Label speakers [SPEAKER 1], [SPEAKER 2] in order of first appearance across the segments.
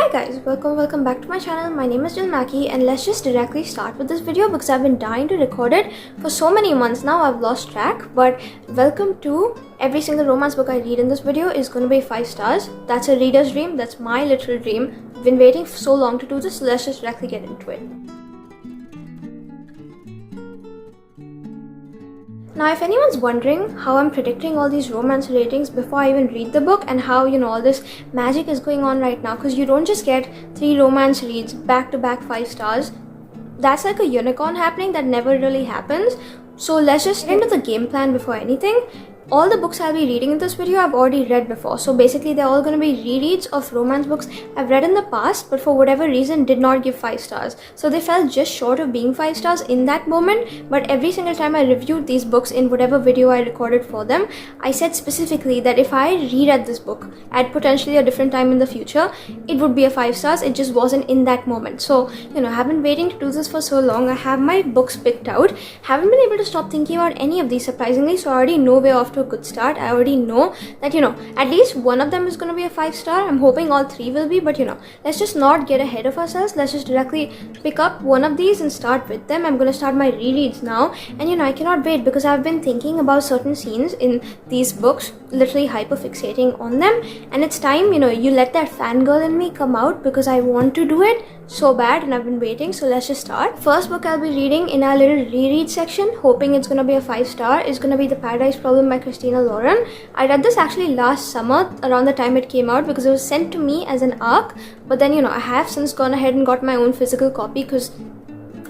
[SPEAKER 1] Hi guys, welcome back to my channel. My name is Mackie and let's just directly start with this video because I've been dying to record it for so many months now. I've lost track, but welcome to every single romance book I read in this video is going to be 5 stars. That's a reader's dream. That's my literal dream. I've been waiting for so long to do this, so let's just directly get into it. Now, if anyone's wondering how I'm predicting all these romance ratings before I even read the book and how, all this magic is going on right now, because you don't just get 3 romance reads back to back 5 stars. That's like a unicorn happening that never really happens. So let's just get into the game plan before anything. All the books I'll be reading in this video I've already read before, so basically they're all going to be rereads of romance books I've read in the past but for whatever reason did not give 5 stars. So they fell just short of being 5 stars in that moment, but every single time I reviewed these books in whatever video I recorded for them, I said specifically that if I reread this book at potentially a different time in the future, it would be a 5 stars. It just wasn't in that moment. So, I've been waiting to do this for so long. I have my books picked out, haven't been able to stop thinking about any of these surprisingly, so I already know we're off to a good start. I already know that at least one of them is going to be a 5 star. I'm hoping all 3 will be, but let's just not get ahead of ourselves. Let's just directly pick up one of these and start with them. I'm going to start my rereads now, and I cannot wait because I've been thinking about certain scenes in these books, literally hyper fixating on them, and it's time you let that fangirl in me come out because I want to do it so bad and I've been waiting. So let's just start. First book I'll be reading in our little reread section, hoping it's going to be a 5 star, is going to be The Paradise Problem by Christina. I read this actually last summer around the time it came out because it was sent to me as an ARC, but then I have since gone ahead and got my own physical copy because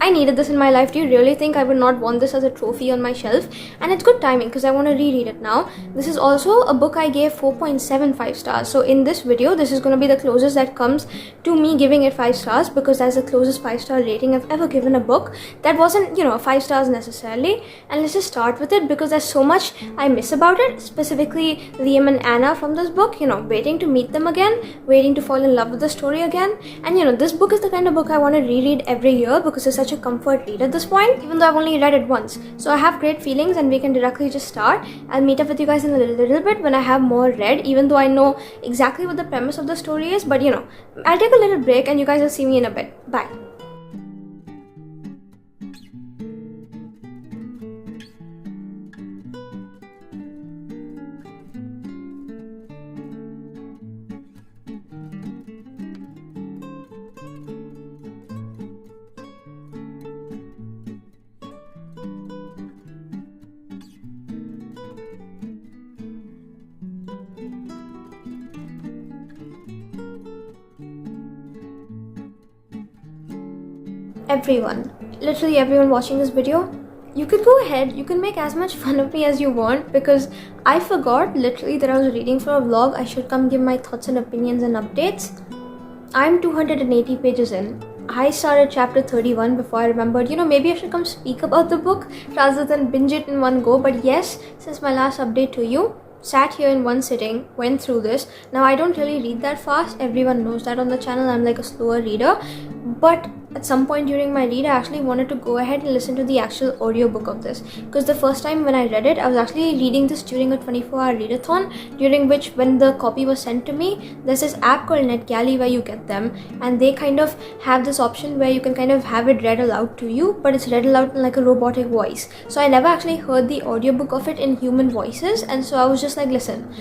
[SPEAKER 1] I needed this in my life. Do you really think I would not want this as a trophy on my shelf? And it's good timing because I want to reread it now. This is also a book I gave 4.75 stars. So in this video, this is going to be the closest that comes to me giving it 5 stars because that's the closest 5-star rating I've ever given a book. That wasn't, 5 stars necessarily. And let's just start with it because there's so much I miss about it. Specifically, Liam and Anna from this book, waiting to meet them again, waiting to fall in love with the story again. And this book is the kind of book I want to reread every year because it's such a comfort read at this point, even though I've only read it once. So I have great feelings and we can directly just start. I'll meet up with you guys in a little bit when I have more read, even though I know exactly what the premise of the story is, but I'll take a little break and you guys will see me in a bit. Bye. Everyone, literally everyone watching this video, you could go ahead, you can make as much fun of me as you want because I forgot literally that I was reading for a vlog. I should come give my thoughts and opinions and updates. I'm 280 pages in. I started chapter 31 before I remembered, maybe I should come speak about the book rather than binge it in one go. But yes, since my last update to you, sat here in one sitting, went through this. Now I don't really read that fast. Everyone knows that on the channel. I'm like a slower reader. But at some point during my read, I actually wanted to go ahead and listen to the actual audiobook of this. Because the first time when I read it, I was actually reading this during a 24-hour readathon, during which when the copy was sent to me, there's this app called NetGalley where you get them. And they kind of have this option where you can kind of have it read aloud to you, but it's read aloud in like a robotic voice. So I never actually heard the audiobook of it in human voices. And so I was just like, listen,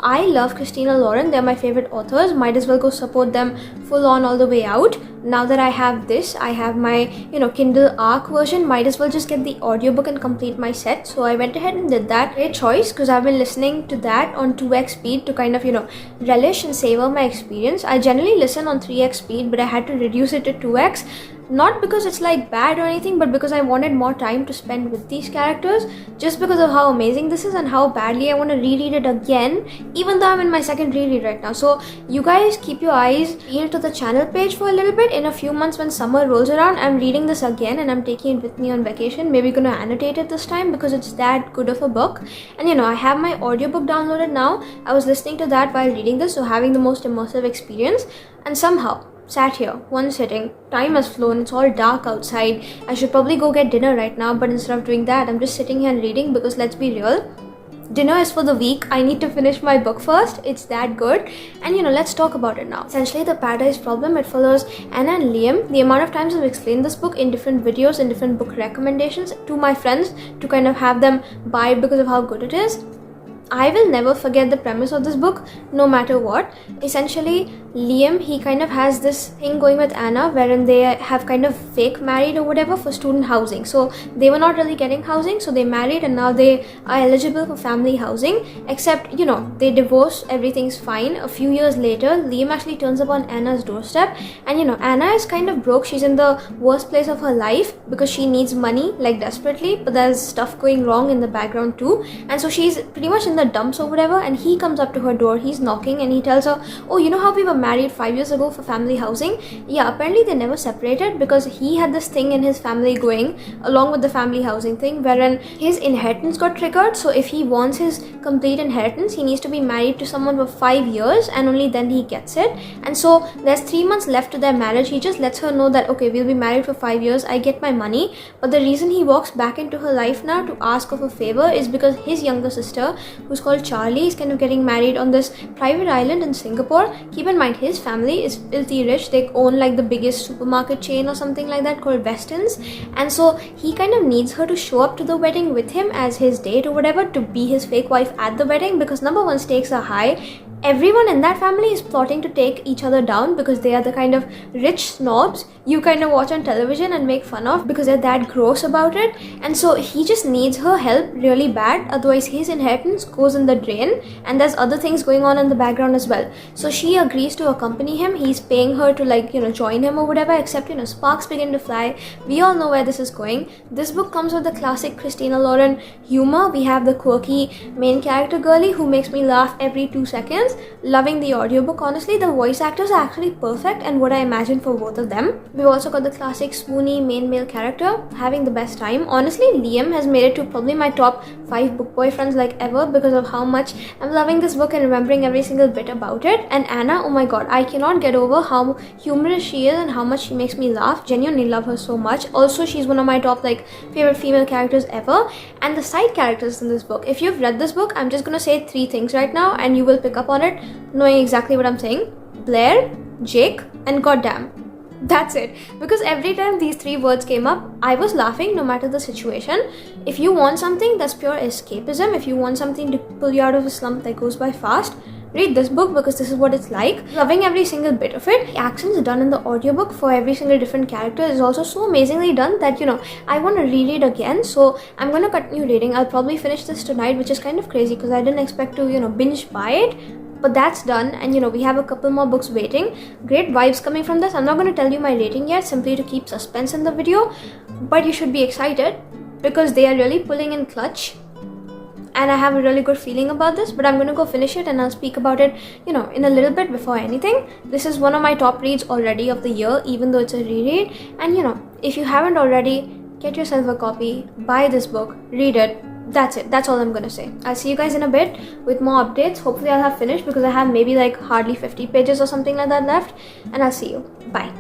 [SPEAKER 1] I love Christina Lauren. They're my favorite authors. Might as well go support them full on all the way out. Now that I have this, I have my, Kindle ARC version. Might as well just get the audiobook and complete my set. So I went ahead and did that. Great choice because I've been listening to that on 2x speed to kind of, relish and savor my experience. I generally listen on 3x speed, but I had to reduce it to 2x. Not because it's like bad or anything, but because I wanted more time to spend with these characters, just because of how amazing this is and how badly I want to reread it again, even though I'm in my second reread right now. So you guys keep your eyes peeled to the channel page for a little bit. In a few months when summer rolls around, I'm reading this again and I'm taking it with me on vacation. Maybe gonna annotate it this time because it's that good of a book. And I have my audiobook downloaded now. I was listening to that while reading this, so having the most immersive experience. And somehow sat here, one sitting, time has flown, it's all dark outside. I should probably go get dinner right now, but instead of doing that, I'm just sitting here and reading because let's be real, dinner is for the week. I need to finish my book first. It's that good. And let's talk about it now. Essentially, The Paradise Problem, it follows Anna and Liam. The amount of times I've explained this book in different videos and different book recommendations to my friends to kind of have them buy it because of how good it is, I will never forget the premise of this book, no matter what. Essentially, Liam, he kind of has this thing going with Anna wherein they have kind of fake married or whatever for student housing. So they were not really getting housing, so they married and now they are eligible for family housing. Except, they divorce, everything's fine. A few years later, Liam actually turns up on Anna's doorstep, and Anna is kind of broke. She's in the worst place of her life because she needs money, like desperately, but there's stuff going wrong in the background too. And so she's pretty much in the dumps or whatever, and he comes up to her door, he's knocking, and he tells her, oh, you know how we were married 5 years ago for family housing? Yeah, apparently they never separated because he had this thing in his family going along with the family housing thing wherein his inheritance got triggered. So if he wants his complete inheritance, he needs to be married to someone for 5 years and only then he gets it. And so there's 3 months left to their marriage. He just lets her know that, okay, we'll be married for 5 years, I get my money. But the reason he walks back into her life now to ask of a favor is because his younger sister, who's called Charlie, is kind of getting married on this private island in Singapore. Keep in mind, his family is filthy rich. They own like the biggest supermarket chain or something like that called Weston's. And so he kind of needs her to show up to the wedding with him as his date or whatever, to be his fake wife at the wedding, because number one, stakes are high. Everyone in that family is plotting to take each other down because they are the kind of rich snobs you kind of watch on television and make fun of because they're that gross about it. And so he just needs her help really bad, otherwise his inheritance goes in the drain, and there's other things going on in the background as well. So she agrees to accompany him. He's paying her to join him or whatever, except sparks begin to fly. We all know where this is going. This book comes with the classic Christina Lauren humor. We have the quirky main character girlie who makes me laugh every 2 seconds. Loving the audiobook. Honestly, the voice actors are actually perfect and what I imagined for both of them. We've also got the classic swoony main male character, having the best time. Honestly, Liam has made it to probably my top 5 book boyfriends like ever because of how much I'm loving this book and remembering every single bit about it. And Anna, oh my god, I cannot get over how humorous she is and how much she makes me laugh. Genuinely love her so much. Also, she's one of my top favorite female characters ever. And the side characters in this book, if you've read this book, I'm just gonna say 3 things right now and you will pick up on it knowing exactly what I'm saying. Blair, Jake, and goddamn. That's it. Because every time these 3 words came up, I was laughing no matter the situation. If you want something that's pure escapism, if you want something to pull you out of a slump that goes by fast, read this book because this is what it's like. Loving every single bit of it. The actions done in the audiobook for every single different character is also so amazingly done that I want to reread again. So I'm going to continue reading. I'll probably finish this tonight, which is kind of crazy because I didn't expect to binge buy it. But that's done, and we have a couple more books waiting. Great vibes coming from this. I'm not going to tell you my rating yet, simply to keep suspense in the video, but you should be excited because they are really pulling in clutch and I have a really good feeling about this. But I'm going to go finish it and I'll speak about it in a little bit. Before anything, this is one of my top reads already of the year, even though it's a reread. And if you haven't already, get yourself a copy, buy this book, read it. That's it. That's all I'm gonna say. I'll see you guys in a bit with more updates. Hopefully I'll have finished because I have maybe hardly 50 pages or something like that left. And I'll see you. Bye.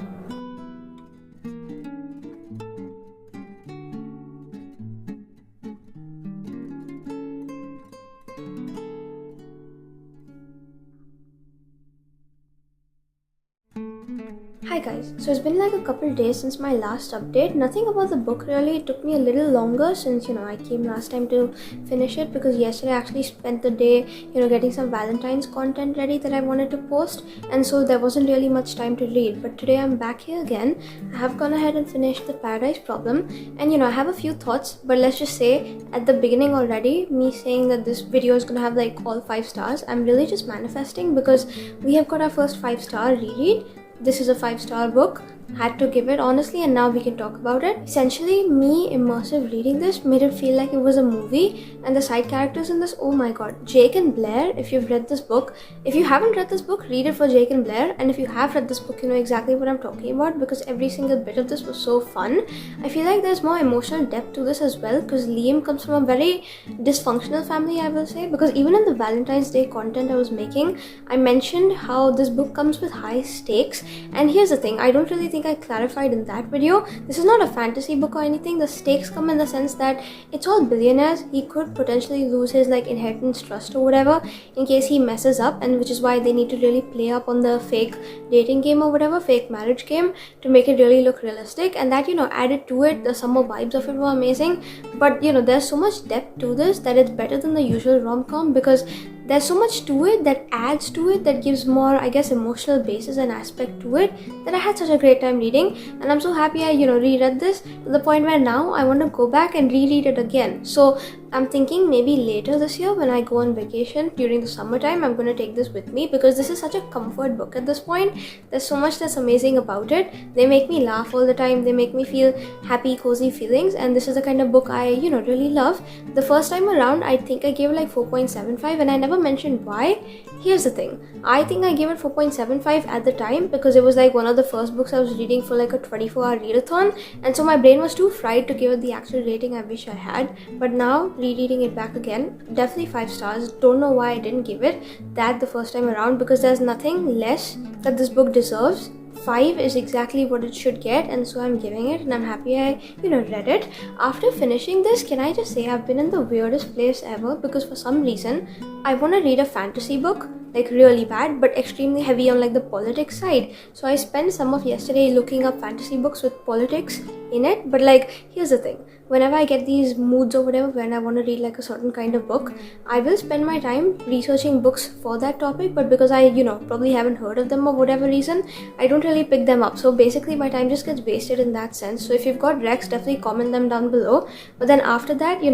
[SPEAKER 1] Hi guys, so it's been a couple days since my last update. Nothing about the book really. It took me a little longer since I came last time to finish it because yesterday I actually spent the day getting some Valentine's content ready that I wanted to post, and so there wasn't really much time to read. But today I'm back here again. I have gone ahead and finished The Paradise Problem, and I have a few thoughts, but let's just say at the beginning already, me saying that this video is gonna have all 5 stars, I'm really just manifesting because we have got our first 5-star reread. This is a 5-star book. Had to give it honestly, and now we can talk about it. Essentially, me immersive reading this made it feel like it was a movie, and the side characters in this, oh my god, Jake and Blair. If you've read this book, if you haven't read this book, read it for Jake and Blair, and if you have read this book, you know exactly what I'm talking about because every single bit of this was so fun. I feel like there's more emotional depth to this as well because Liam comes from a very dysfunctional family, I will say, because even in the Valentine's Day content I was making, I mentioned how this book comes with high stakes. And here's the thing, I don't really think think I clarified in that video. This is not a fantasy book or anything. The stakes come in the sense that it's all billionaires. He could potentially lose his like inheritance trust or whatever in case he messes up, and which is why they need to really play up on the fake dating game or whatever, fake marriage game, to make it really look realistic. And that, added to it, the summer vibes of it were amazing. But there's so much depth to this that it's better than the usual rom-com, because there's so much to it that adds to it, that gives more, I guess, emotional basis and aspect to it, that I had such a great time reading. And I'm so happy I reread this to the point where now I want to go back and reread it again. So I'm thinking maybe later this year when I go on vacation during the summertime, I'm going to take this with me, because this is such a comfort book at this point. There's so much that's amazing about it. They make me laugh all the time. They make me feel happy, cozy feelings, and this is the kind of book I really love. The first time around, I think I gave it like 4.75, and I never mentioned why. Here's the thing, I think I gave it 4.75 at the time because it was like one of the first books I was reading for like a 24-hour readathon, and so my brain was too fried to give it the actual rating I wish I had. But now, rereading it back again, definitely 5 stars. Don't know why I didn't give it that the first time around, because there's nothing less that this book deserves. 5 is exactly what it should get, and so I'm giving it, and I'm happy I read it. After finishing this, can I just say I've been in the weirdest place ever, because for some reason I want to read a fantasy book, like really bad, but extremely heavy on like the politics side. So I spent some of yesterday looking up fantasy books with politics in it. But like, here's the thing, whenever I get these moods or whatever, when I want to read like a certain kind of book, I will spend my time researching books for that topic, but because I probably haven't heard of them or whatever reason, I don't really pick them up. So basically my time just gets wasted in that sense. So if you've got recs, definitely comment them down below. But then after that,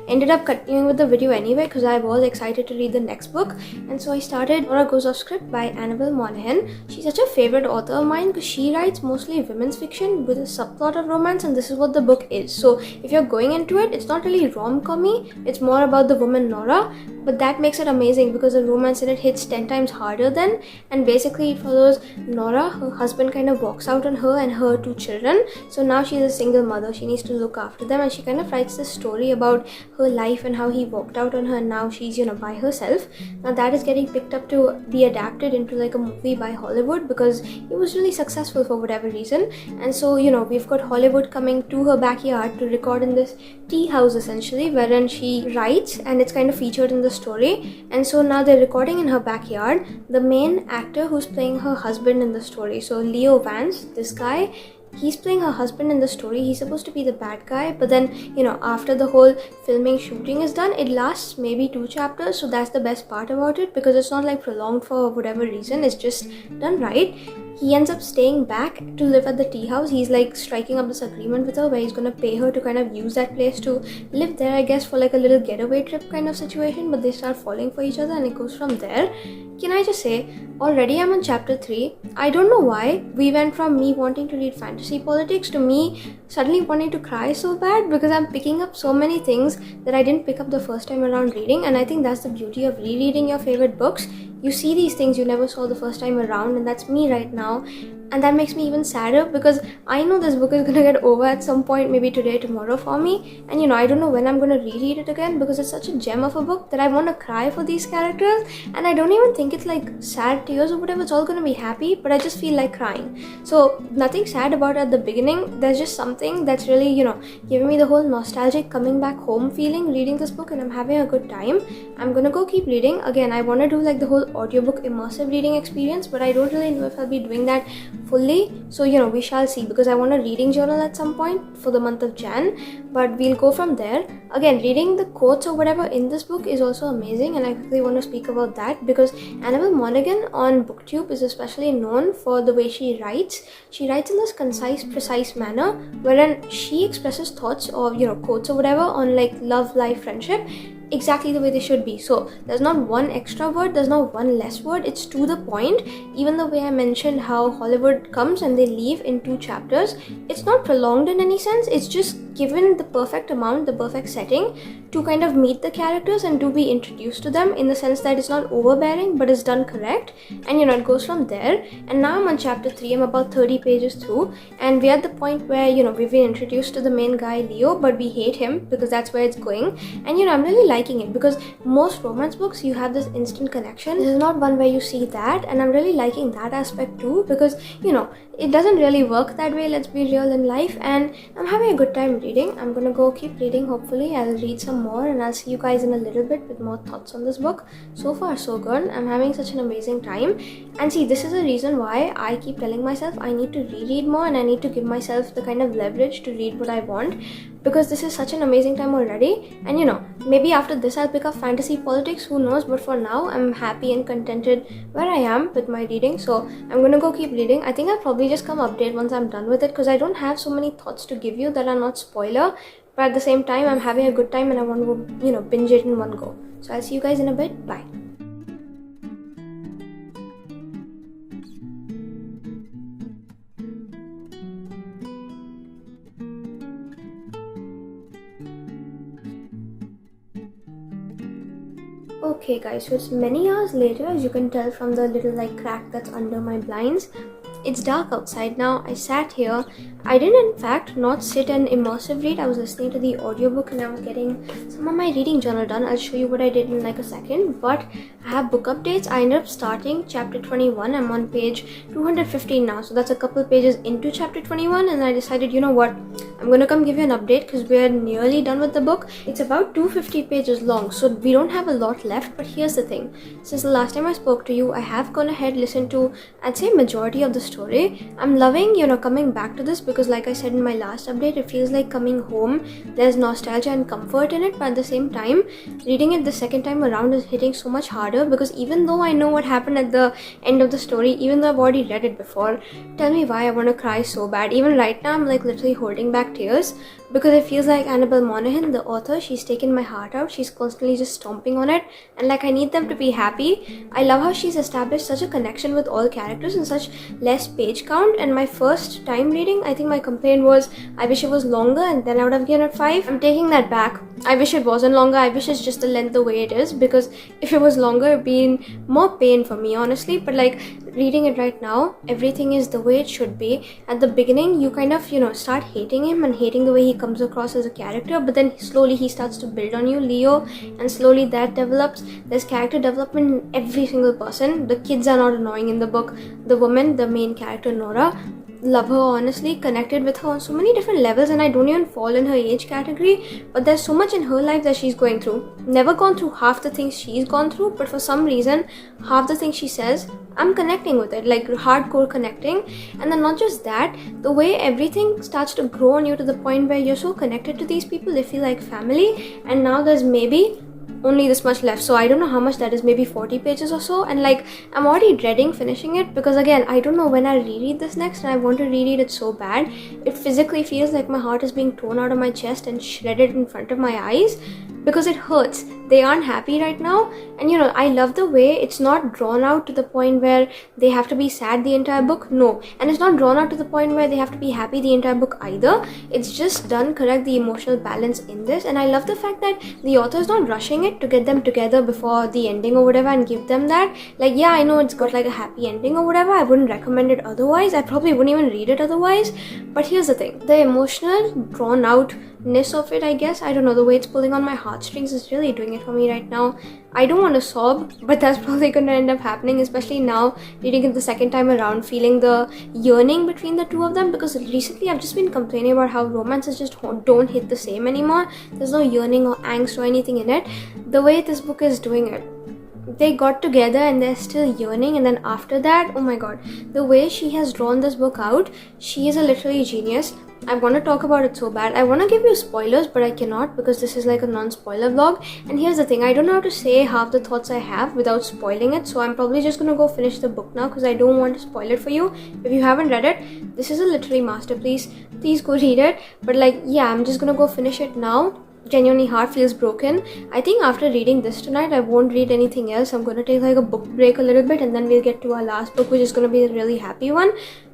[SPEAKER 1] ended up continuing with the video anyway, because I was excited to read the next book. And so I started Nora Goes Off Script by Annabel Monaghan. She's such a favorite author of mine because she writes mostly women's fiction with a subplot of romance, and this is what the book is. So if you're going into it, it's not really rom-com-y, it's more about the woman Nora, but that makes it amazing because the romance in it hits 10 times harder than, and basically it follows Nora. Her husband kind of walks out on her and her 2 children, so now she's a single mother. She needs to look after them, and she kind of writes this story about her life and how he walked out on her, and now she's by herself. Now that is getting picked up to be adapted into like a movie by Hollywood because it was really successful for whatever reason. And so we've got Hollywood coming to her backyard to record in this tea house essentially, wherein she writes, and it's kind of featured in the story. And so now they're recording in her backyard. The main actor who's playing her husband in the story, so Leo Vance, this guy, he's playing her husband in the story. He's supposed to be the bad guy, but then after the whole filming shooting is done, it lasts maybe 2 chapters, so that's the best part about it, because it's not like prolonged for whatever reason, it's just done right. He ends up staying back to live at the tea house. He's like striking up this agreement with her where he's gonna pay her to kind of use that place to live there, I guess, for like a little getaway trip kind of situation. But they start falling for each other, and it goes from there. Can I just say, already I'm on chapter 3. I don't know why we went from me wanting to read fantasy politics to me suddenly wanting to cry so bad, because I'm picking up so many things that I didn't pick up the first time around reading. And I think that's the beauty of rereading your favorite books. You see these things you never saw the first time around, and that's me right now. And that makes me even sadder because I know this book is gonna get over at some point, maybe today, tomorrow for me. And I don't know when I'm gonna reread it again, because it's such a gem of a book that I want to cry for these characters. And I don't even think it's like sad tears or whatever, it's all gonna be happy, but I just feel like crying. So nothing sad about it at the beginning. There's just something that's really, giving me the whole nostalgic coming back home feeling reading this book, and I'm having a good time. I'm gonna go keep reading. Again, I want to do like the whole audiobook immersive reading experience, but I don't really know if I'll be doing that fully. So we shall see, because I want a reading journal at some point for the month of Jan, but we'll go from there. Again, reading the quotes or whatever in this book is also amazing, and I quickly want to speak about that because Annabel Monaghan on BookTube is especially known for the way she writes. She writes in this concise, precise manner wherein she expresses thoughts or quotes or whatever on like love, life, friendship exactly the way they should be. So there's not one extra word, there's not one less word, it's to the point. Even the way I mentioned how Hollywood comes and they leave in 2 chapters, it's not prolonged in any sense, it's just given the perfect amount, the perfect setting to kind of meet the characters and to be introduced to them, in the sense that it's not overbearing but it's done correct, and it goes from there. And now I'm on chapter 3. I'm about 30 pages through, and we're at the point where we've been introduced to the main guy Leo, but we hate him because that's where it's going. And I'm really liking it, because most romance books you have this instant connection. This is not one where you see that, and I'm really liking that aspect too, because it doesn't really work that way, let's be real, in life. And I'm having a good time reading. I'm gonna go keep reading. Hopefully I'll read some more, and I'll see you guys in a little bit with more thoughts on this book. So far so good. I'm having such an amazing time. And see, this is the reason why I keep telling myself I need to reread more, and I need to give myself the kind of leverage to read what I want, because this is such an amazing time already. And maybe after this I'll pick up fantasy politics, who knows, but for now I'm happy and contented where I am with my reading. So I'm gonna go keep reading. I think I'll probably just come update once I'm done with it, because I don't have so many thoughts to give you that are not spoiler, but at the same time I'm having a good time and I want to binge it in one go. So I'll see you guys in a bit. Bye. Okay guys, so it's many hours later, as you can tell from the little crack that's under my blinds. It's dark outside now. I sat here. I did in fact not sit and immersive read. I was listening to the audiobook and I was getting some of my reading journal done. I'll show you what I did in a second. But I have book updates. I ended up starting chapter 21. I'm on page 215 now. So that's a couple pages into chapter 21, and I decided, what? I'm gonna come give you an update because we're nearly done with the book. It's about 250 pages long, so we don't have a lot left. But here's the thing. Since the last time I spoke to you, I have gone ahead, listened to, I'd say, majority of the story. I'm loving, coming back to this, because like I said in my last update, it feels like coming home. There's nostalgia and comfort in it, but at the same time, reading it the second time around is hitting so much harder, because even though I know what happened at the end of the story, even though I've already read it before, tell me why I want to cry so bad. Even right now, I'm literally holding back tears, because it feels like Annabel Monaghan, the author, she's taken my heart out. She's constantly just stomping on it, and I need them to be happy. I love how she's established such a connection with all characters in such less page count. And my first time reading, I think my complaint was I wish it was longer, and then I would have given it 5. I'm taking that back. I wish it wasn't longer. I wish it's just the length the way it is, because if it was longer, it'd been more pain for me, honestly. But reading it right now, everything is the way it should be. At the beginning, you kind of start hating him and hating the way he comes across as a character, but then slowly he starts to build on you, Leo, and slowly that develops. There's character development in every single person. The kids are not annoying in the book. The woman, the main character Nora, love her, honestly, connected with her on so many different levels, and I don't even fall in her age category, but there's so much in her life that she's going through. Never gone through half the things she's gone through, but for some reason, half the things she says, I'm connecting with it, hardcore connecting. And then not just that, the way everything starts to grow on you to the point where you're so connected to these people, they feel like family. And now there's maybe only this much left, so I don't know how much that is, maybe 40 pages or so, and I'm already dreading finishing it, because again, I don't know when I'll reread this next, and I want to reread it so bad. It physically feels like my heart is being torn out of my chest and shredded in front of my eyes, because it hurts. They aren't happy right now, and I love the way it's not drawn out to the point where they have to be sad the entire book. No, and it's not drawn out to the point where they have to be happy the entire book either. It's just done correct, the emotional balance in this. And I love the fact that the author is not rushing it to get them together before the ending or whatever and give them that. Yeah, I know it's got a happy ending or whatever. I wouldn't recommend it otherwise. I probably wouldn't even read it otherwise. But here's the thing, the emotional drawn outness of it, I guess, I don't know, the way it's pulling on my heartstrings is really doing it for me right now. I don't want to sob, but that's probably going to end up happening, especially now reading it the second time around, feeling the yearning between the two of them, because recently I've just been complaining about how romances just don't hit the same anymore. There's no yearning or angst or anything in it. The way this book is doing it, they got together and they're still yearning, and then after that, oh my god, the way she has drawn this book out, she is a literary genius. I want to talk about it so bad. I want to give you spoilers, but I cannot, because this is a non-spoiler vlog. And here's the thing, I don't know how to say half the thoughts I have without spoiling it, so I'm probably just gonna go finish the book now, because I don't want to spoil it for you. If you haven't read it, this is a literary masterpiece. Please go read it. But yeah, I'm just gonna go finish it now. Genuinely, heart feels broken. I think after reading this tonight, I won't read anything else. I'm gonna take a book break a little bit, and then we'll get to our last book, which is gonna be a really happy one.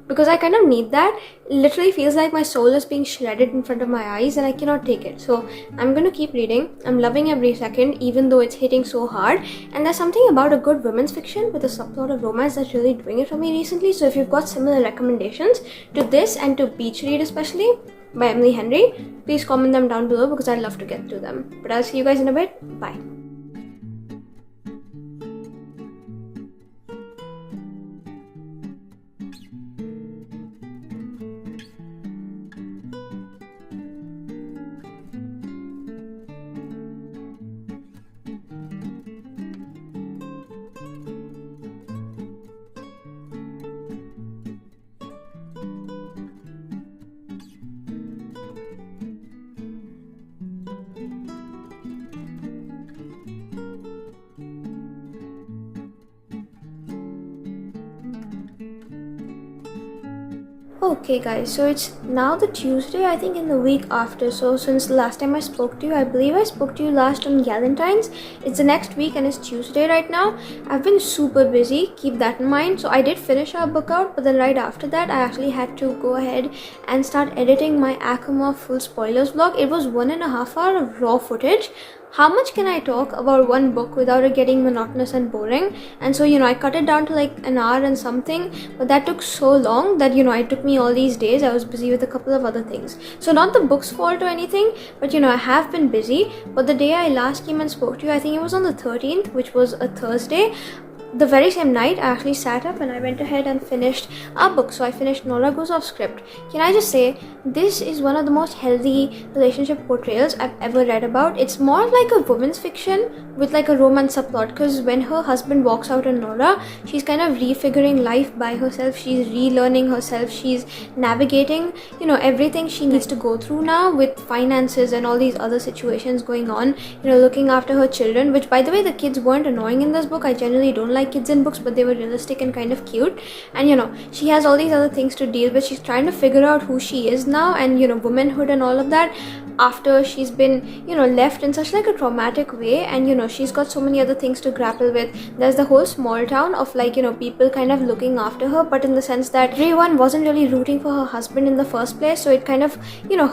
[SPEAKER 1] because I kind of need that. It literally feels like my soul is being shredded in front of my eyes and I cannot take it. So I'm going to keep reading. I'm loving every second, even though it's hitting so hard. And there's something about a good women's fiction with a subplot of romance that's really doing it for me recently. So if you've got similar recommendations to this and to Beach Read especially by Emily Henry, please comment them down below because I'd love to get to them. But I'll see you guys in a bit. Bye. Okay guys, so it's now the Tuesday, I think, in the week after. So since the last time I spoke to you, I believe I spoke to you last on Galentine's. It's the next week and it's Tuesday right now. I've been super busy, keep that in mind. So I did finish our book out, but then right after that I actually had to go ahead and start editing my Akuma full spoilers vlog. It was 1.5 hours of raw footage. How much can I talk about one book without it getting monotonous and boring? And so, I cut it down to like an hour and something, but that took so long that, it took me all these days. I was busy with a couple of other things. So not the book's fault or anything, but I have been busy. But the day I last came and spoke to you, I think it was on the 13th, which was a Thursday. The very same night, I actually sat up and I went ahead and finished our book. So I finished Nora Goes Off Script. Can I just say, this is one of the most healthy relationship portrayals I've ever read about. It's more like a woman's fiction with like a romance subplot, because when her husband walks out on Nora, she's kind of refiguring life by herself. She's relearning herself. She's navigating, everything she needs to go through now with finances and all these other situations going on, looking after her children, which by the way, the kids weren't annoying in this book. I generally don't like kids in books, but they were realistic and kind of cute. And she has all these other things to deal with. She's trying to figure out who she is now, and womanhood and all of that, after she's been left in such like a traumatic way. And she's got so many other things to grapple with. There's the whole small town of like people kind of looking after her, but in the sense that everyone wasn't really rooting for her husband in the first place, so it kind of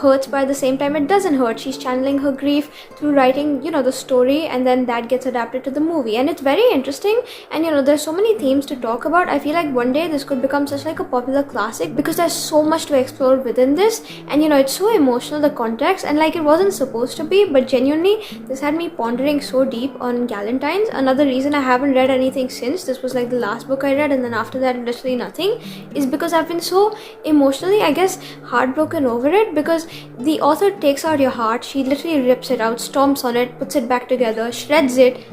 [SPEAKER 1] hurts, but at the same time it doesn't hurt. She's channeling her grief through writing the story, and then that gets adapted to the movie, and it's very interesting. And there's so many themes to talk about. I feel like one day this could become such like a popular classic because there's so much to explore within this. And it's so emotional, the context, and like it wasn't supposed to be, but genuinely this had me pondering so deep on Galentine's. Another reason I haven't read anything since, this was like the last book I read, and then after that literally nothing, is because I've been so emotionally, I guess, heartbroken over it, because the author takes out your heart. She literally rips it out, stomps on it, puts it back together, shreds it,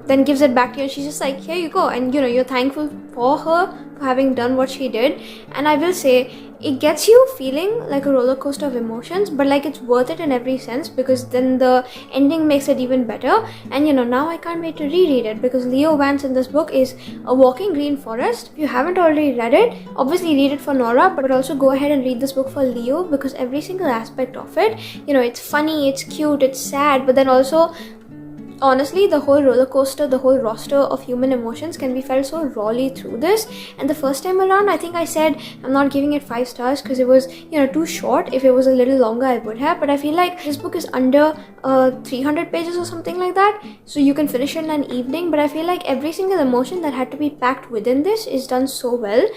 [SPEAKER 1] then gives it back to you, and she's just like, here you go. And you're thankful for her for having done what she did. And I will say, it gets you feeling like a roller coaster of emotions, but like it's worth it in every sense, because then the ending makes it even better. And now I can't wait to reread it, because Leo Vance in this book is a walking green forest. If you haven't already read it, obviously read it for Nora, but also go ahead and read this book for Leo, because every single aspect of it, it's funny, it's cute, it's sad, but then also honestly, the whole roller coaster, the whole roster of human emotions can be felt so rawly through this. And the first time around, I think I said I'm not giving it 5 stars because it was too short. If it was a little longer, I would have, but I feel like this book is under 300 pages or something like that, so you can finish it in an evening. But I feel like every single emotion that had to be packed within this is done so well.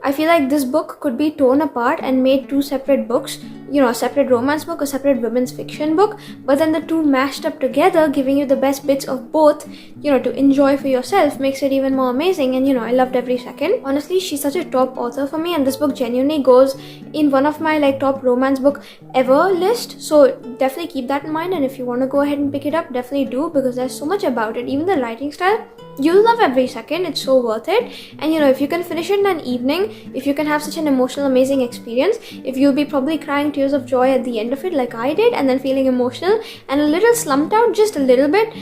[SPEAKER 1] I feel like this book could be torn apart and made 2 separate books, a separate romance book, a separate women's fiction book, but then the 2 mashed up together, giving you the best bits of both, to enjoy for yourself, makes it even more amazing. And I loved every second. Honestly, she's such a top author for me, and this book genuinely goes in one of my like top romance book ever list, so definitely keep that in mind. And if you want to go ahead and pick it up, definitely do, because there's so much about it. Even the writing style, you'll love every second. It's so worth it. And if you can finish it in an evening, if you can have such an emotional, amazing experience, if you'll be probably crying tears of joy at the end of it like I did, and then feeling emotional and a little slumped out, just a little bit,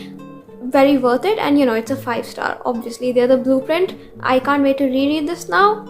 [SPEAKER 1] very worth it. And it's a 5 star. Obviously they're the blueprint. I can't wait to reread this now.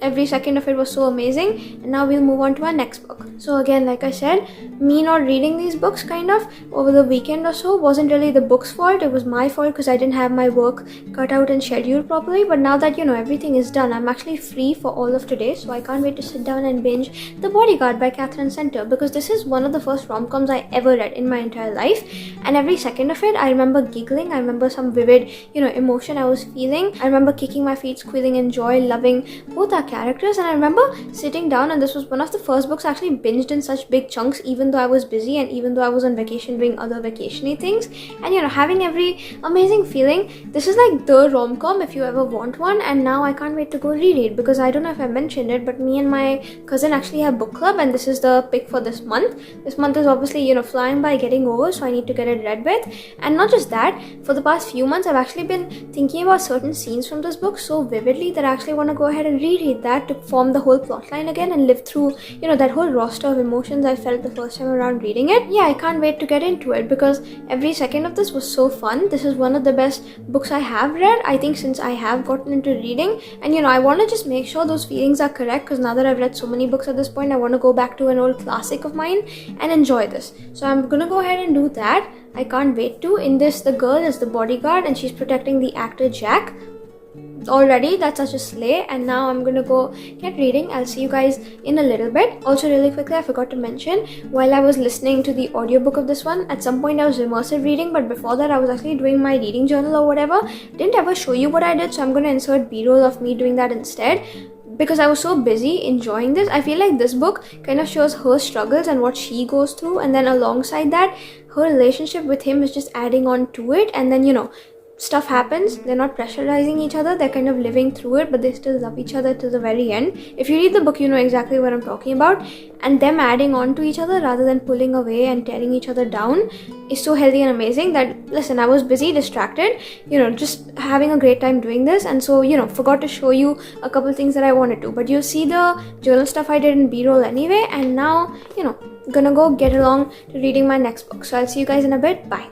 [SPEAKER 1] every second of it was so amazing. And now we'll move on to our next book. So again, like I said, me not reading these books kind of over the weekend or so wasn't really the book's fault. It was my fault because I didn't have my work cut out and scheduled properly. But now that everything is done, I'm actually free for all of today, so I can't wait to sit down and binge The Bodyguard by Katherine, because this is one of the first rom-coms I ever read in my entire life, and every second of it I remember giggling. I remember some vivid emotion I was feeling. I remember kicking my feet, squealing in joy, loving both our characters. And I remember sitting down, and this was one of the first books I actually binged in such big chunks, even though I was busy and even though I was on vacation doing other vacationy things, and having every amazing feeling. This is like the rom-com if you ever want one, and now I can't wait to go reread, because I don't know if I mentioned it, but me and my cousin actually have book club, and this is the pick for this month. This month is obviously flying by, getting over, so I need to get it read with. And not just that, for the past few months I've actually been thinking about certain scenes from this book so vividly that I actually want to go ahead and reread that to form the whole plotline again and live through that whole roster of emotions I felt the first time around reading it. Yeah, I can't wait to get into it, because every second of this was so fun. This is one of the best books I have read, I think, since I have gotten into reading. And I want to just make sure those feelings are correct, because now that I've read so many books at this point, I want to go back to an old classic of mine and enjoy this. So I'm gonna go ahead and do that. I can't wait to. In this, the girl is the bodyguard and she's protecting the actor Jack. Already, that's such a slay. And now I'm gonna go get reading. I'll see you guys in a little bit. Also, really quickly, I forgot to mention, while I was listening to the audiobook of this one, at some point I was immersive reading, but before that I was actually doing my reading journal or whatever. Didn't ever show you what I did, so I'm gonna insert b-roll of me doing that instead, because I was so busy enjoying this. I feel like this book kind of shows her struggles and what she goes through, and then alongside that, her relationship with him is just adding on to it. And then stuff happens, they're not pressurizing each other, they're kind of living through it, but they still love each other till the very end. If you read the book, you know exactly what I'm talking about. And them adding on to each other rather than pulling away and tearing each other down is so healthy and amazing that, listen, I was busy, distracted, just having a great time doing this, and so forgot to show you a couple things that I wanted to, but you'll see the journal stuff I did in b-roll anyway. And now gonna go get along to reading my next book. So I'll see you guys in a bit. Bye.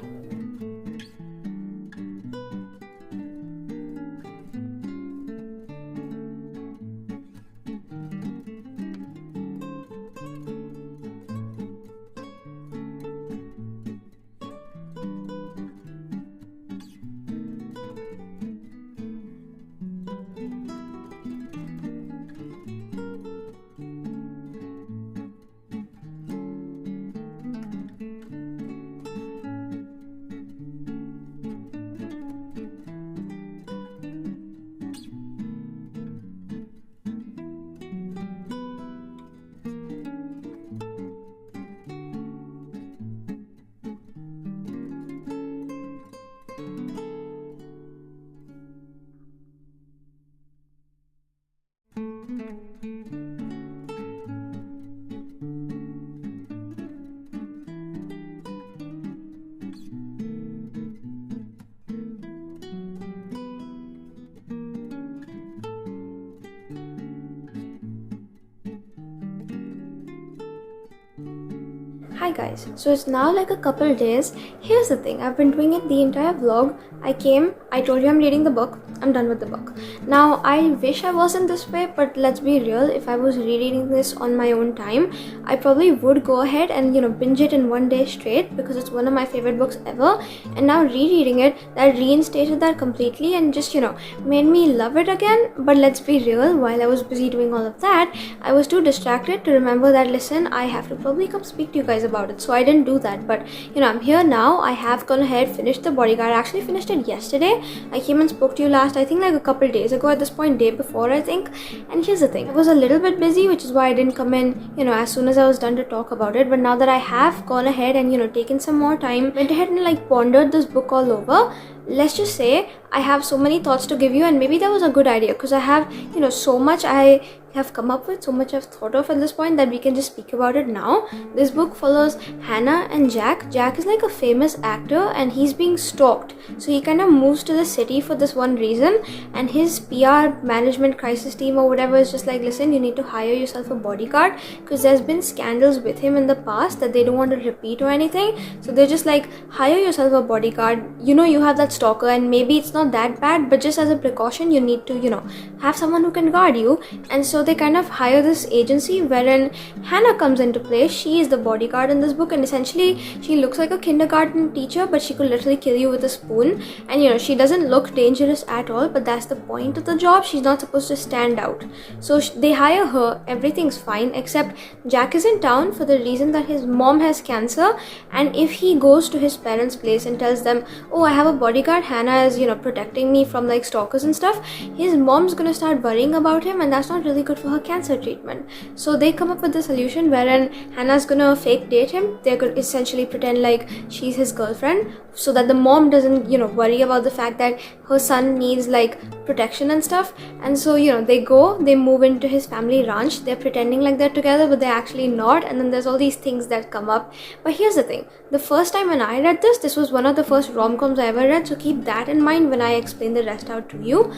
[SPEAKER 1] Hi guys, so it's now like a couple days. Here's the thing, I've been doing it the entire vlog. I told you I'm reading the book, I'm done with the book. Now, I wish I wasn't this way, but let's be real, if I was rereading this on my own time, I probably would go ahead and binge it in one day straight, because it's one of my favorite books ever. And now rereading it, that reinstated that completely and just made me love it again. But let's be real, while I was busy doing all of that, I was too distracted to remember that, listen, I have to probably come speak to you guys about it, so I didn't do that. But I'm here now. I have gone ahead, finished The Bodyguard. I actually finished it yesterday. I came and spoke to you last, I think, like a couple days ago at this point, day before, I think. And here's the thing, I was a little bit busy, which is why I didn't come in as soon as I was done to talk about it. But now that I have gone ahead and taken some more time, went ahead and pondered this book all over, let's just say I have so many thoughts to give you, and maybe that was a good idea, because I have so much I have come up with, so much I've thought of at this point, that we can just speak about it now. This book follows Hannah and Jack. Jack is like a famous actor and he's being stalked, so he kind of moves to the city for this one reason, and his PR management crisis team or whatever is just like, listen, you need to hire yourself a bodyguard, because there's been scandals with him in the past that they don't want to repeat or anything. So they're just like, hire yourself a bodyguard, you have that stalker, and maybe it's not that bad, but just as a precaution you need to, you know, have someone who can guard you. And so they kind of hire this agency wherein Hannah comes into play. She is the bodyguard in this book, and essentially she looks like a kindergarten teacher, but she could literally kill you with a spoon. And you know, she doesn't look dangerous at all, but that's the point of the job. She's not supposed to stand out. So they hire her, everything's fine, except Jack is in town for the reason that his mom has cancer, and if he goes to his parents' place and tells them, oh, I have a bodyguard, Hannah is, you know, protecting me from like stalkers and stuff, his mom's gonna start worrying about him, and that's not really good for her cancer treatment. So they come up with the solution wherein Hannah's gonna fake date him. They're gonna essentially pretend like she's his girlfriend so that the mom doesn't, you know, worry about the fact that her son needs like protection and stuff. And so, you know, they move into his family ranch. They're pretending like they're together, but they're actually not. And then there's all these things that come up. But here's the thing, the first time when I read this was one of the first rom-coms I ever read, so keep that in mind when I explain the rest out to you.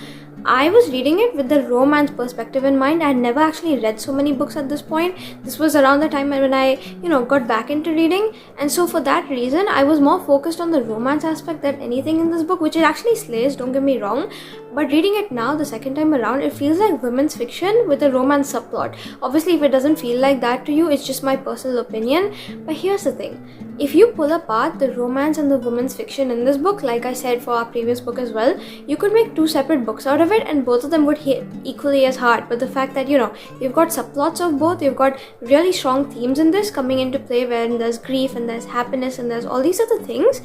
[SPEAKER 1] I was reading it with the romance perspective in mind. I had never actually read so many books at this point. This was around the time when I, you know, got back into reading. And so for that reason, I was more focused on the romance aspect than anything in this book, which it actually slays, don't get me wrong. But reading it now, the second time around, it feels like women's fiction with a romance subplot. Obviously, if it doesn't feel like that to you, it's just my personal opinion. But here's the thing. If you pull apart the romance and the women's fiction in this book, like I said for our previous book as well, you could make two separate books out of it, and both of them would hit equally as hard. But the fact that, you know, you've got subplots of both, you've got really strong themes in this coming into play, where there's grief and there's happiness and there's all these other things,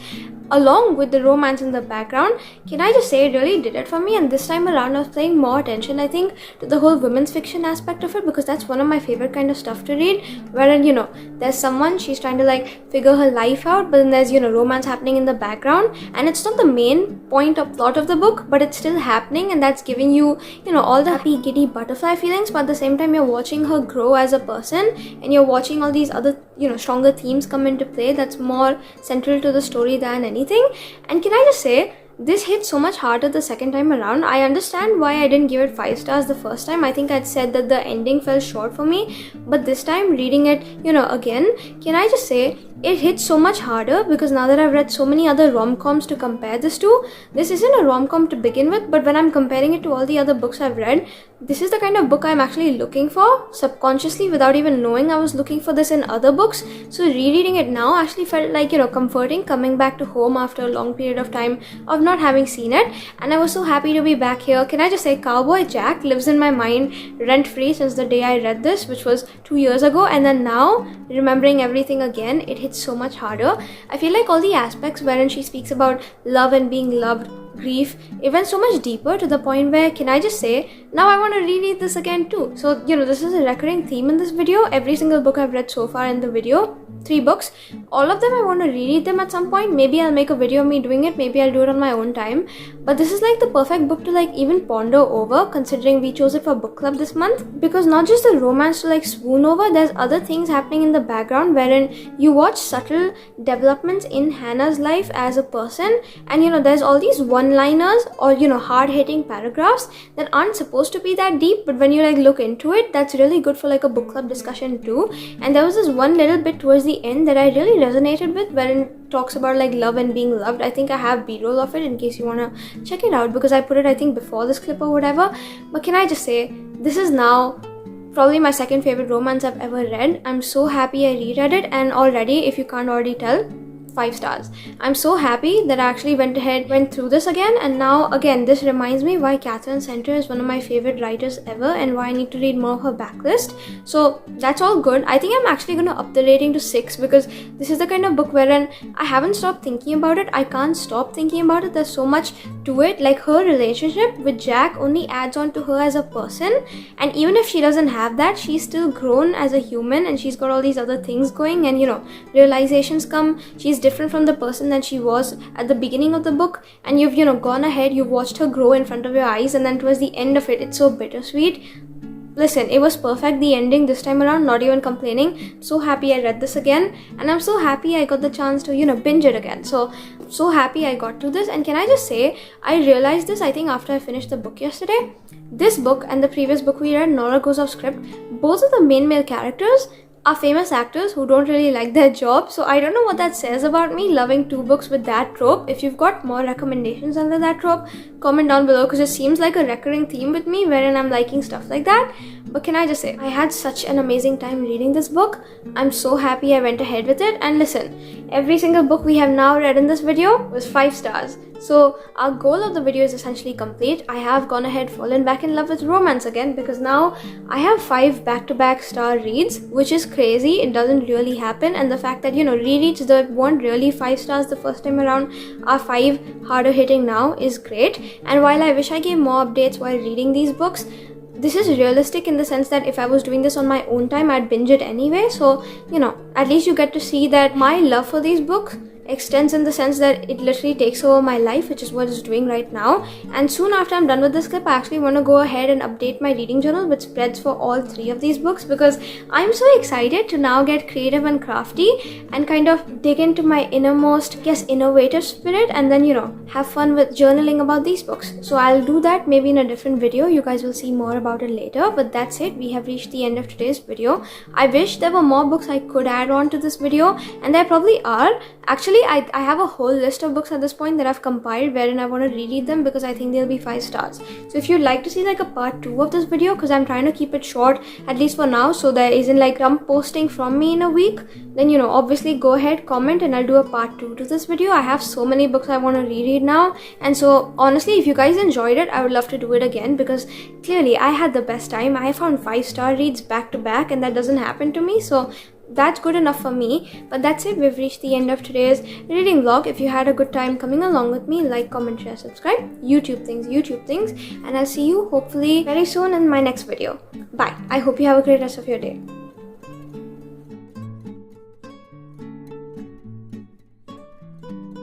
[SPEAKER 1] along with the romance in the background. Can I just say it really did it for me? And this time around I was paying more attention, I think, to the whole women's fiction aspect of it, because that's one of my favorite kind of stuff to read, wherein, you know, there's someone, she's trying to like figure her life out, but then there's, you know, romance happening in the background, and it's not the main point or plot of the book, but it's still happening, and that's giving you, you know, all the happy giddy butterfly feelings. But at the same time, you're watching her grow as a person, and you're watching all these other, you know, stronger themes come into play that's more central to the story than anything. And can I just say, this hit so much harder the second time around. I understand why I didn't give it 5 stars the first time. I think I'd said that the ending fell short for me, but this time reading it, you know, again, can I just say, it hits so much harder because now that I've read so many other rom-coms to compare this to, this isn't a rom-com to begin with, but when I'm comparing it to all the other books I've read, this is the kind of book I'm actually looking for subconsciously without even knowing I was looking for this in other books. So rereading it now actually felt like, you know, comforting, coming back to home after a long period of time of not having seen it. And I was so happy to be back here. Can I just say, Cowboy Jack lives in my mind rent-free since the day I read this, which was 2 years ago. And then now, remembering everything again, it hits so much harder. I feel like all the aspects wherein she speaks about love and being loved, grief, it went so much deeper to the point where, can I just say, now I want to reread this again too. So, you know, this is a recurring theme in this video. Every single book I've read so far in the video, 3 books, all of them I want to reread them at some point. Maybe I'll make a video of me doing it, maybe I'll do it on my own time, but this is like the perfect book to like even ponder over, considering we chose it for book club this month, because not just the romance to like swoon over, there's other things happening in the background wherein you watch subtle developments in Hannah's life as a person, and you know, there's all these one-liners or, you know, hard-hitting paragraphs that aren't supposed to be that deep, but when you like look into it, that's really good for like a book club discussion too. And there was this one little bit towards the end that I really resonated with, wherein it talks about like love and being loved. I think I have b-roll of it in case you want to check it out, because I put it, I think, before this clip or whatever. But can I just say, this is now probably my second favorite romance I've ever read. I'm so happy I reread it, and already, if you can't already tell, 5 stars. I'm so happy that I actually went through this again, and now again this reminds me why Katherine Center is one of my favorite writers ever and why I need to read more of her backlist. So that's all good. I think I'm actually going to up the rating to 6, because this is the kind of book wherein I haven't stopped thinking about it. I can't stop thinking about it. There's so much to it. Like, her relationship with Jack only adds on to her as a person, and even if she doesn't have that, she's still grown as a human, and she's got all these other things going, and you know, realizations come. She's different from the person that she was at the beginning of the book, and you've, you know, gone ahead, you've watched her grow in front of your eyes, and then towards the end of it, it's so bittersweet. Listen, it was perfect, the ending this time around, not even complaining. So happy I read this again, and I'm so happy I got the chance to, you know, binge it again. So happy I got to this. And can I just say, I realized this, I think, after I finished the book yesterday. This book and the previous book we read, Nora Goes Off Script, both of the main male characters are famous actors who don't really like their job. So I don't know what that says about me, loving 2 books with that trope. If you've got more recommendations under that trope, comment down below, because it seems like a recurring theme with me wherein I'm liking stuff like that. But can I just say, I had such an amazing time reading this book. I'm so happy I went ahead with it. And listen, every single book we have now read in this video was 5 stars. So our goal of the video is essentially complete. I have gone ahead, fallen back in love with romance again, because now I have 5 back-to-back star reads, which is crazy. It doesn't really happen. And the fact that, rereads that weren't really 5 stars the first time around are 5 harder hitting now is great. And while I wish I gave more updates while reading these books, this is realistic in the sense that if I was doing this on my own time, I'd binge it anyway. So, at least you get to see that my love for these books extends in the sense that it literally takes over my life, which is what it's doing right now. And soon after I'm done with this clip, I actually want to go ahead and update my reading journal with spreads for all 3 of these books, because I'm so excited to now get creative and crafty and kind of dig into my innermost, innovative spirit, and then have fun with journaling about these books. So I'll do that maybe in a different video. You guys will see more about it later. But that's it, we have reached the end of today's video. I wish there were more books I could add on to this video, and there probably are. Actually, I have a whole list of books at this point that I've compiled wherein I want to reread them because I think they'll be 5 stars. So if you'd like to see like a part 2 of this video, because I'm trying to keep it short, at least for now, so there isn't like posting from me in a week, then obviously go ahead, comment, and I'll do a part 2 to this video. I have so many books I want to reread now, and so honestly, if you guys enjoyed it, I would love to do it again, because clearly I had the best time. I found 5 star reads back to back, and that doesn't happen to me, so that's good enough for me. But that's it, we've reached the end of today's reading vlog. If you had a good time coming along with me, like, comment, share, subscribe. YouTube things, and I'll see you hopefully very soon in my next video. Bye. I hope you have a great rest of your day.